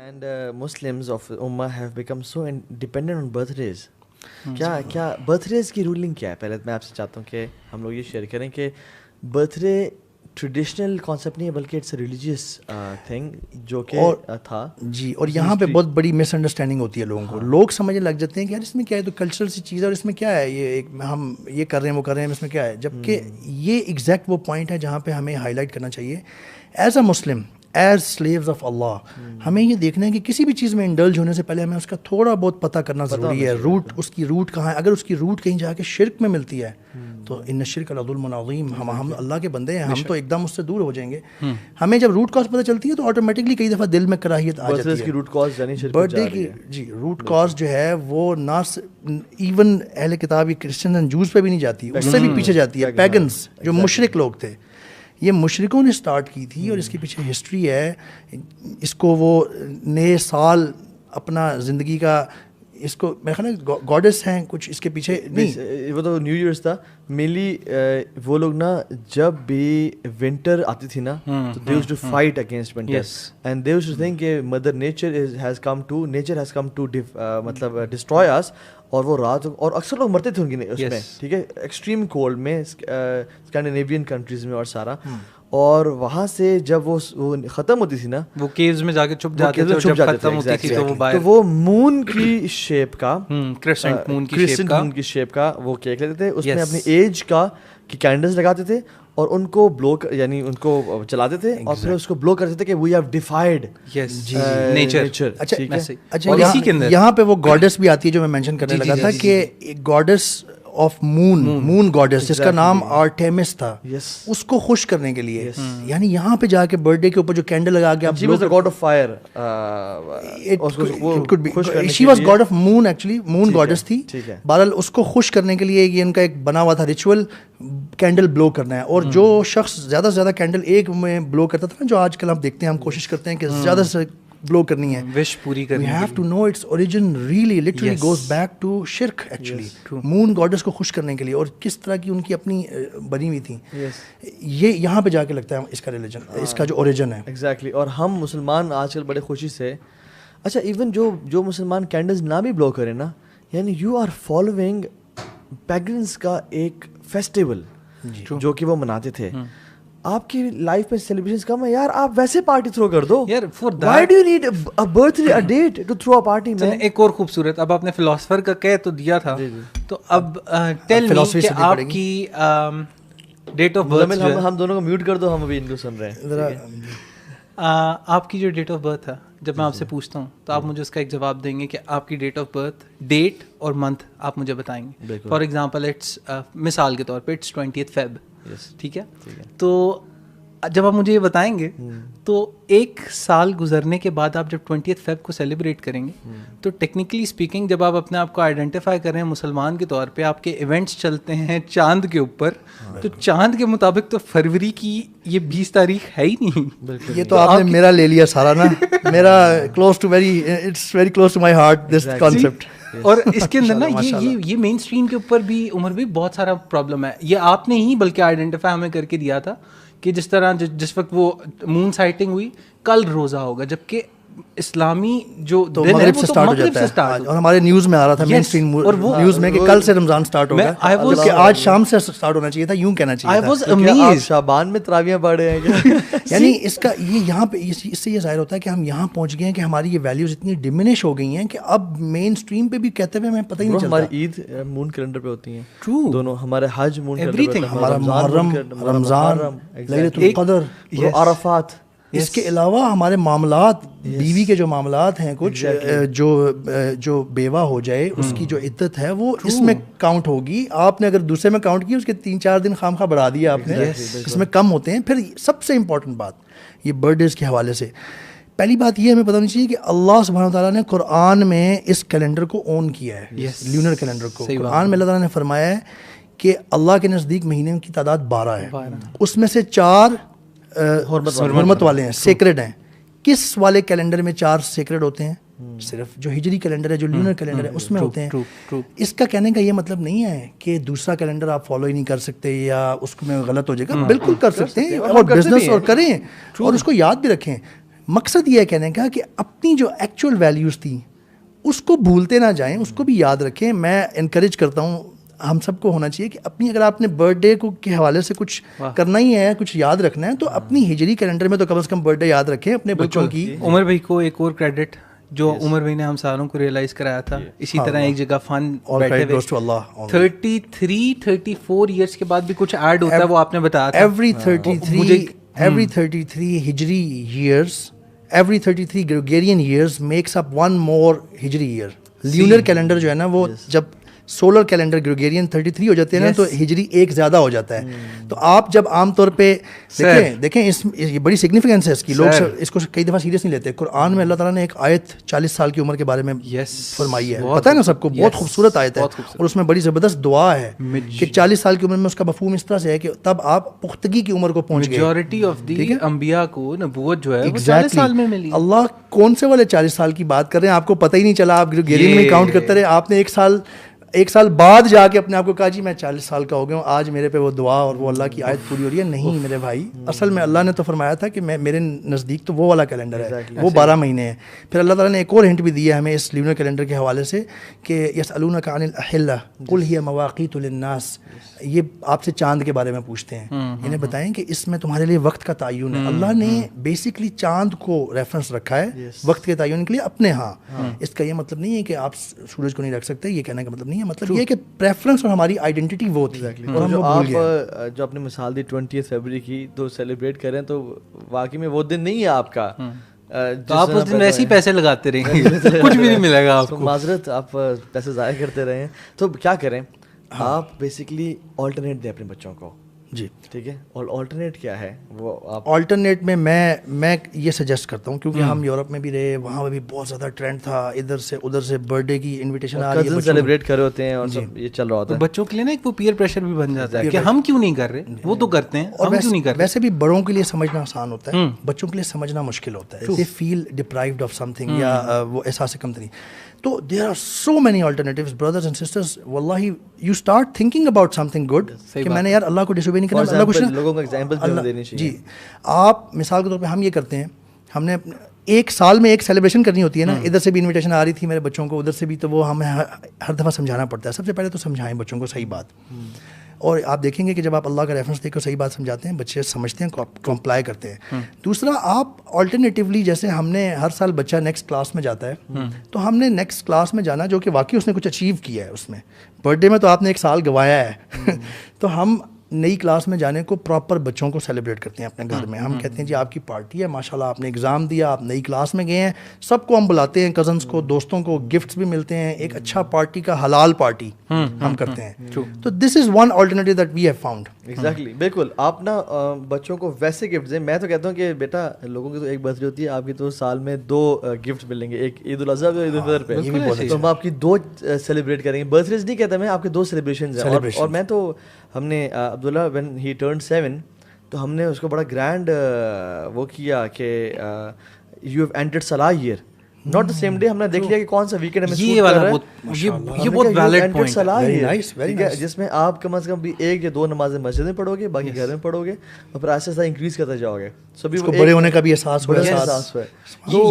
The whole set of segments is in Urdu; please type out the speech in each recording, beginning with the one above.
And Muslims of Ummah have become so dependent on birthdays. کیا برتھ ڈیز کی رولنگ کیا ہے؟ پہلے میں آپ سے چاہتا ہوں کہ ہم لوگ یہ شیئر کریں کہ برتھ ڈے ٹریڈیشنل کانسیپٹ نہیں ہے بلکہ اٹس اے ریلیجیس تھنگ جو کہ تھا. جی, اور یہاں پہ بہت بڑی مس انڈرسٹینڈنگ ہوتی ہے لوگوں کو. لوگ سمجھنے لگ جاتے ہیں کہ یار اس میں کیا ہے, تو کلچرل سی چیز ہے اور اس میں کیا ہے, یہ ہم یہ کر رہے ہیں وہ کر رہے ہیں, اس میں کیا ہے. جبکہ یہ ایگزیکٹ وہ پوائنٹ ہے جہاں پہ ہمیں ہائی لائٹ کرنا چاہیے as a Muslim, as slaves of Allah. ہمیں یہ دیکھنا ہے کہ کسی بھی چیز میں انڈلج ہونے سے پہلے ہمیں اس کا تھوڑا بہت پتہ کرنا ضروری ہے. روٹ, اس کی روٹ کہاں ہے. اگر اس کی روٹ کہیں جا کے شرک میں ملتی ہے تو ان الشرک لظلم عظیم. ہم اللہ کے بندے ہیں, ہم تو ایک دم اس سے دور ہو جائیں گے. ہمیں جب روٹ کاز پتہ چلتی ہے تو آٹومیٹکلی کئی دفعہ دل میں کراہیت آ جاتی ہے. برتھ ڈے کی جی روٹ کاز جو ہے وہ نہ ایون اہل کتاب کرسچن اینڈ جوز پہ بھی نہیں جاتی, اس سے بھی پیچھے جاتی ہے. پیگنس جو مشرک لوگ تھے, یہ مشرکوں نے سٹارٹ کی تھی اور اس کے پیچھے ہسٹری ہے. اس کو وہ نئے سال اپنا زندگی کا, اس کو میرے خیال ہے گاڈس ہیں کچھ اس کے پیچھے. نہیں وہ تو نیو ایئرس تھا مینلی. وہ لوگ نا جب بھی ونٹر آتی تھی نا تو they used to fight against winter and they used to think کہ mother nature has come to مطلب ڈسٹروائے اس. اور وہ رات, اور اکثر لوگ مرتے تھے ان کی اس میں, ٹھیک ہے, ایکسٹریم کولڈ میں اسکینڈینیوین کنٹریز میں اور سارا. اور وہاں سے جب وہ ختم ہوتی تھی نا, وہ کیوز میں جا کے چھپ جاتے تھے, جب ختم ہوتی تھی تو وہ مون کی شیپ کا, کرسنٹ مون کی شیپ کا وہ کیک لیتے تھے. اس میں اپنی ایج کا کی کینڈلز لگاتے تھے اور ان کو بلو, یعنی ان کو جلاتے تھے اور پھر اس کو بلو کرتے تھے کہ وی ہیو ڈیفائڈ نیچر. اچھا, یہاں پہ وہ گاڈس بھی آتی ہے جو میں مینشن کرنے لگا تھا کہ گاڈس آف مون گاڈس جس کا نام آرٹیمس تھا, اس کو خوش کرنے کے لیے. یعنی یہاں پہ جا کے برتھ ڈے کے اوپر جو کینڈل لگا کے god of fire, she was god of moon, actually moon goddess تھی. بہرحال اس کو خوش کرنے کے لیے یہ ان کا ایک بنا ہوا تھا ریچول, کینڈل بلو کرنا ہے. اور جو شخص زیادہ سے زیادہ کینڈل ایک میں بلو کرتا تھا نا, جو آج کل ہم دیکھتے ہیں, ہم کوشش کرتے ہیں کہ زیادہ سے بلو کرنی ہے, وش پوری کرنی ہے. We have to know its origin really literally goes back to shirk actually. Moon goddess کو خوش کرنے کے لیے, اور کس طرح کی ان کی اپنی بنی ہوئی تھی. یہ یہاں پہ جا کے لگتا ہے اس کا ریلیجن, اس کا جو اوریجن ہے. ایگزیکٹلی. اور ہم مسلمان آج کل بڑے خوشی سے, اچھا ایون جو مسلمان کینڈلز نہ بھی بلو کریں نا, یعنی یو آر فالوئنگ پیگنس کا ایک فیسٹیول جو کہ وہ مناتے تھے. آپ کی لائف میں سیلیبریشنز کم ہے یار, آپ ویسے پارٹی تھرو کر دو یار. Why do you need a birthday, a date to throw a party. میں ایک اور خوبصورت, اب آپ نے فلاسفر کا کہہ تو دیا تھا, تو اب ٹیل می کہ آپ کی ڈیٹ آف برتھ, ہم دونوں کو میوٹ کر دو, ہم ابھی ان کو سن رہے ہیں. آپ کی جو ڈیٹ آف برتھ ہے, جب میں آپ سے پوچھتا ہوں تو آپ مجھے اس کا ایک جواب دیں گے کہ آپ کی ڈیٹ آف برتھ, ڈیٹ اور منتھ آپ مجھے بتائیں گے. فار ایگزامپل اٹس, مثال کے طور پہ اٹس 20th Feb, ٹھیک ہے. تو جب آپ مجھے یہ بتائیں گے تو ایک سال گزرنے کے بعد آپ جب 20th Feb کو سیلیبریٹ کریں گے تو ٹیکنیکلی اسپیکنگ جب آپ اپنے آپ کو آئیڈینٹیفائی کر رہے ہیں مسلمان کے طور پہ, آپ کے ایونٹس چلتے ہیں چاند کے اوپر, تو چاند کے مطابق تو فروری کی یہ 20 تاریخ ہے ہی نہیں. یہ تو آپ نے میرا لے لیا سارا نا, میرا close to very, it's very close to my heart this concept. اور اس کے اندر نا یہ مین اسٹریم کے اوپر بھی عمر بھی بہت سارا پرابلم ہے. یہ آپ نے ہی بلکہ آئیڈینٹیفائی ہمیں کر کے دیا تھا کہ جس طرح جس وقت وہ مون سائٹنگ ہوئی, کل روزہ ہوگا, جبکہ اسلامی جو مغرب سے سٹارٹ ہو جاتا ہے. اور ہمارے نیوز میں آ رہا تھا مین اسٹریم نیوز میں کہ کل سے رمضان سٹارٹ ہوگا, جبکہ آج شام سے سٹارٹ ہونا چاہیے تھا, یوں کہنا چاہیے تھا. آپ شعبان میں تراویحیں پڑھ رہے ہیں. یعنی اس کا یہ یہاں پہ اس سے یہ ظاہر ہوتا ہے کہ ہم یہاں پہنچ گئے ہیں کہ ہماری یہ ویلیوز اتنی ڈیمینش ہو گئی ہیں کہ اب مین اسٹریم پہ بھی کہتے ہوئے ہمیں پتہ ہی نہیں چلتا. ہماری عید مون کیلنڈر پہ ہوتی ہیں, ٹرو دونوں. ہمارے حج مون کیلنڈر پہ, ہمارا محرم, رمضان, لیلۃ القدر, عرفات. اس کے علاوہ ہمارے معاملات, بیوی کے جو معاملات ہیں کچھ, جو بیوہ ہو جائے اس کی جو عدت ہے وہ اس میں کاؤنٹ ہوگی. آپ نے اگر دوسرے میں کاؤنٹ کی, اس کے 3-4 دن خام خواہ بڑھا دیا آپ نے, اس میں کم ہوتے ہیں. پھر سب سے امپورٹنٹ بات یہ برتھ ڈیز کے حوالے سے, پہلی بات یہ ہمیں پتہ ہونی چاہیے کہ اللہ سبحانہ وتعالیٰ نے قرآن میں اس کیلنڈر کو اون کیا ہے, لونر کیلنڈر کو. قرآن میں اللہ تعالیٰ نے فرمایا ہے کہ اللہ کے نزدیک مہینے کی تعداد 12 ہے, اس میں سے 4 حرمت والے ہیں, سیکرڈ ہیں. کس والے کیلنڈر میں 4 سیکرڈ ہوتے ہیں؟ صرف جو ہجری کیلنڈر ہے, جو لونر کیلنڈر ہے, اس میں ہوتے ہیں. اس کا کہنے کا یہ مطلب نہیں ہے کہ دوسرا کیلنڈر آپ فالو ہی نہیں کر سکتے یا اس میں غلط ہو جائے گا. بالکل کر سکتے ہیں, اور بزنس اور کریں اور اس کو یاد بھی رکھیں. مقصد یہ ہے کہنے کا کہ اپنی جو ایکچوئل ویلیوز تھیں اس کو بھولتے نہ جائیں, اس کو بھی یاد رکھیں. میں انکریج کرتا ہوں, ہم سب کو ہونا چاہیے کہ اپنی, اگر آپ نے برتھ ڈے کو کے حوالے سے کچھ کرنا ہی ہے, کچھ یاد رکھنا ہے, تو اپنی ہجری کیلنڈر میں تو کم از کم برتھ ڈے یاد رکھیں اپنے بچوں کی. عمر بھائی کو ایک اور کریڈٹ جو عمر بھائی نے ہم ساروں کو ریئلائز کرایا تھا, اسی طرح ایک جگہ فن بیٹھے ہوئے 33-34 ایئرس کے بعد بھی کچھ ایڈ ہوتا ہے, وہ آپ نے بتایا تھا. Every 33 ہجری years, every 33 Gregorian years makes up one more ہجری year. لیونر کیلنڈر جو ہے نا وہ جب سولر کیلنڈر گریگورین 33 ہو جاتے ہیں نا تو ہجری ایک زیادہ ہو جاتا ہے. تو آپ جب عام طور پہ دیکھیں یہ بڑی سگنیفیکینس ہے اس کی, لوگ اس کو کئی دفعہ سیریس نہیں لیتے. قرآن میں اللہ تعالیٰ نے ایک آیت 40 سال کی عمر کے بارے میں فرمائی ہے, پتہ ہے نا سب کو, بہت خوبصورت آیت ہے, اور اس میں بڑی زبردست دعا ہے کہ 40 سال کی عمر میں اس کا مفہوم اس طرح سے ہے کہ تب آپ پختگی کی عمر کو پہنچ گئے. میجورٹی آف دی انبیاء کو نبوت جو ہے وہ 40 سال میں ملی. اللہ کون سے والے 40 سال کی بات کر رہے ہیں, آپ کو پتہ ہی نہیں چلا, آپ گریگورین میں کاؤنٹ کرتے رہے. آپ نے ایک سال بعد جا کے اپنے آپ کو کہا جی میں 40 سال کا ہو گیا ہوں, آج میرے پہ وہ دعا اور وہ اللہ کی آیت پوری ہو رہی ہے. نہیں میرے بھائی, اصل میں اللہ نے تو فرمایا تھا کہ میرے نزدیک تو وہ والا کیلنڈر ہے, وہ 12 مہینے ہے. پھر اللہ تعالیٰ نے ایک اور ہنٹ بھی دیا ہے ہمیں اس لیونر کیلنڈر کے حوالے سے کہ یسألونک عن الاحلہ قل ہی مواقیت للناس, یہ آپ سے چاند کے بارے میں پوچھتے ہیں, انہیں بتائیں کہ اس میں تمہارے لیے وقت کا تعین ہے. اللہ نے بیسکلی چاند کو ریفرنس رکھا ہے وقت کے تعین کے لیے اپنے ہاں. اس کا یہ مطلب نہیں ہے کہ آپ سورج کو نہیں رکھ سکتے, یہ کہنے کا مطلب نہیں ہے. مطلب یہ کہ پریفرنس اور ہماری آئیڈینٹی وہ تھی. اور جو آپ جو اپنے مثال دی 20 فروری کی تو سیلیبریٹ کریں, تو واقعی میں وہ دن نہیں ہے آپ کا, تو آپ اس دن ویسے ہی پیسے لگاتے رہیں گے, کچھ بھی نہیں ملے گا آپ کو. معذرت, آپ پیسے ضائع کرتے رہے ہیں. تو کیا کریں, آپ بیسکلی آلٹرنیٹ دیں اپنے بچوں کو. جی ٹھیک ہے, اور آلٹرنیٹ کیا ہے وہ آپ آلٹرنیٹ میں یہ سجیسٹ کرتا ہوں, کیونکہ ہم یورپ میں بھی رہے, وہاں بھی بہت زیادہ ٹرینڈ تھا, ادھر سے ادھر سے برتھ ڈے کی انویٹیشن آ رہی ہے, سیلیبریٹ کر رہے ہوتے ہیں اور سب یہ چل رہا ہوتا ہے. بچوں کے لیے نا ایک وہ پیئر پریشر بھی بن جاتا ہے کہ ہم کیوں نہیں کر رہے, وہ تو کرتے ہیں, ہم کیوں نہیں کر رہے. ویسے بھی بڑوں کے لیے سمجھنا آسان ہوتا ہے, بچوں کے لیے سمجھنا مشکل ہوتا ہے. They feel deprived of something, یا وہ احساس کمتری. تو there are so many alternatives brothers and sisters. واللہ you start thinking about something good کہ میں نے یار اللہ کو ڈس اوبے نہیں کرنا, اللہ کو لوگوں کو ایگزامپل دینی چاہیے. جی آپ مثال کے طور پہ ہم یہ کرتے ہیں, ہم نے ایک سال میں ایک سیلیبریشن کرنی ہوتی ہے نا, ادھر سے بھی انویٹیشن آ رہی تھی میرے بچوں کو, ادھر سے بھی, تو وہ ہمیں ہر دفعہ سمجھانا پڑتا ہے. سب سے پہلے تو سمجھائیں بچوں کو صحیح بات, اور آپ دیکھیں گے کہ جب آپ اللہ کا ریفرنس دے کر صحیح بات سمجھاتے ہیں بچے سمجھتے ہیں, کمپلائی کرتے ہیں. دوسرا, آپ آلٹرنیٹیولی جیسے ہم نے ہر سال بچہ نیکسٹ کلاس میں جاتا ہے, تو ہم نے نیکسٹ کلاس میں جانا جو کہ واقعی اس نے کچھ اچیو کیا ہے. اس میں برتھ ڈے میں تو آپ نے ایک سال گوایا ہے, تو ہم نئی کلاس میں جانے کو پراپر بچوں کو سیلیبریٹ کرتے ہیں اپنے گھر میں. ہم کہتے ہیں جی آپ کی پارٹی ہے, ماشاءاللہ آپ نے ایگزام دیا, آپ نئی کلاس میں گئے ہیں, سب کو ہم بلاتے ہیں, کزنس کو, دوستوں کو, گفٹس بھی ملتے ہیں, ایک اچھا پارٹی کا حلال پارٹی ہم کرتے ہیں. تو this is one alternative that we have found. Exactly, بالکل. آپ نا بچوں کو ویسے گفٹ دیں. میں تو کہتا ہوں کہ بیٹا لوگوں کی تو ایک برتھ ڈے ہوتی ہے, آپ کی تو سال میں 2 گفٹ ملیں گے, ایک عید الاضحیٰ اور عید الفطر پہ, تو ہم آپ کی 2 سیلیبریٹ کریں گے. برتھ ڈیز نہیں کہتا میں, آپ کے 2 سیلیبریشنز ہیں. اور میں تو ہم نے عبداللہ وین ہی ٹرنڈ 7 تو ہم نے اس کو بڑا گرینڈ وہ کیا کہ you have entered solar year, not the same day. ہم نے دیکھ لیا کہ کون سا ویکینڈ ہمیں یہ بہت ویلڈ پوائنٹ ہے, جس میں آپ کم از کم بھی 1 یا 2 نمازیں مسجد میں پڑھو گے, باقی گھر میں پڑھو گے, اور پھر آہستہ آہستہ انکریز کرتے جاؤ گے. سبھی کو بڑے ہونے کا بھی احساس ہوا.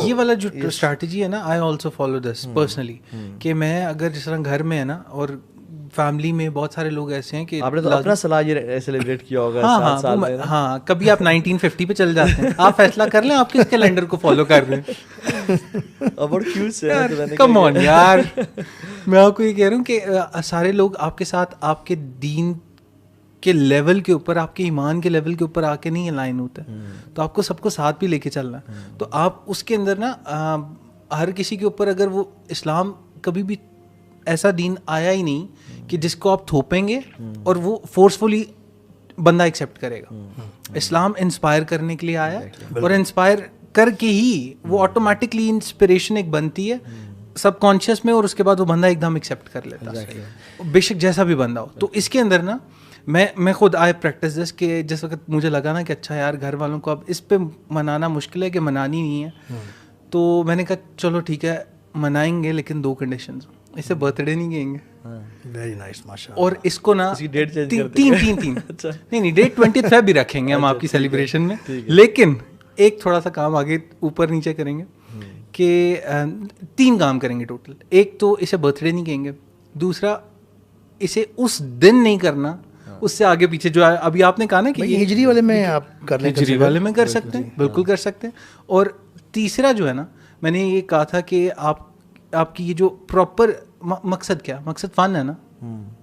یہ والا جو اسٹریٹجی ہے نا, I also follow this personally, کہ میں اگر جس طرح گھر میں ہے نا, اور فیملی میں بہت سارے لوگ ایسے ہیں کہ آپ نے تو اپنا صلاح یہ سیلیبریٹ کیا ہوگا 7 سال میں. ہاں, کبھی آپ 1950 پہ چل جاتے ہیں, آپ فیصلہ کر لیں آپ کس کیلنڈر کو فالو کر رہے ہیں. کم آن یار, میں آپ کو یہ کہہ رہا ہوں کہ سارے لوگ آپ کے ساتھ آپ کے دین کے لیول کے اوپر, آپ کے ایمان کے لیول کے اوپر آ کے نہیں الائن ہوتا ہے, تو آپ کو سب کو ساتھ بھی لے کے چلنا ہے. تو آپ اس کے اندر نا ہر کسی کے اوپر, اگر وہ اسلام کبھی بھی ایسا دین آیا ہی نہیں کہ جس کو آپ تھوپیں گے اور وہ فورسفلی بندہ ایکسیپٹ کرے گا. اسلام انسپائر کرنے کے لیے آیا, اور انسپائر کر کے ہی وہ آٹومیٹکلی انسپریشن ایک بنتی ہے سب کانشیس میں, اور اس کے بعد وہ بندہ ایک دم ایکسیپٹ کر لیتا ہے, بے شک جیسا بھی بندہ ہو. تو اس کے اندر نا میں خود آئی پریکٹس دس کہ جس وقت مجھے لگا نا کہ اچھا یار گھر والوں کو اب اس پہ منانا مشکل ہے کہ منانی نہیں ہے, تو میں نے کہا چلو ٹھیک ہے منائیں گے, لیکن 2 کنڈیشنز, اس سے برتھ ڈے نہیں کہیں گے, ویری نائس ماشاءاللہ, اور اس کو نا 3 نہیں ڈیٹ 20 فیب بھی رکھیں گے ہم آپ کی سیلیبریشن میں, لیکن ایک تھوڑا سا کام آگے اوپر نیچے کریں گے کہ 3 کام کریں گے ٹوٹل. ایک تو اسے برتھ ڈے نہیں کہیں گے, دوسرا اسے اس دن نہیں کرنا, اس سے آگے پیچھے جو ابھی آپ نے کہا نا کہ ہجری والے میں آپ کر لیں, ہجری والے میں کر سکتے ہیں, بالکل کر سکتے ہیں. اور تیسرا جو ہے نا, میں نے یہ کہا تھا کہ آپ کی یہ جو پراپر مقصد کیا, مقصد فن ہے نا,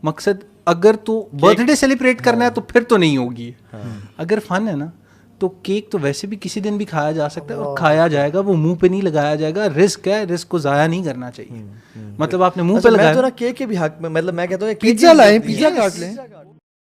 مقصد اگر تو برتھ ڈے سیلیبریٹ کرنا ہے تو پھر تو نہیں ہوگی. اگر فن ہے نا تو کیک تو ویسے بھی کسی دن بھی کھایا جا سکتا ہے, اور کھایا جائے گا, وہ منہ پہ نہیں لگایا جائے گا. رسک ہے, رسک کو ضائع نہیں کرنا چاہیے. مطلب آپ نے منہ پہ لگایا, کیک کے بھی حق میں, مطلب میں کہتا ہوں پیزا لائیں, پیزا کاٹ لیں.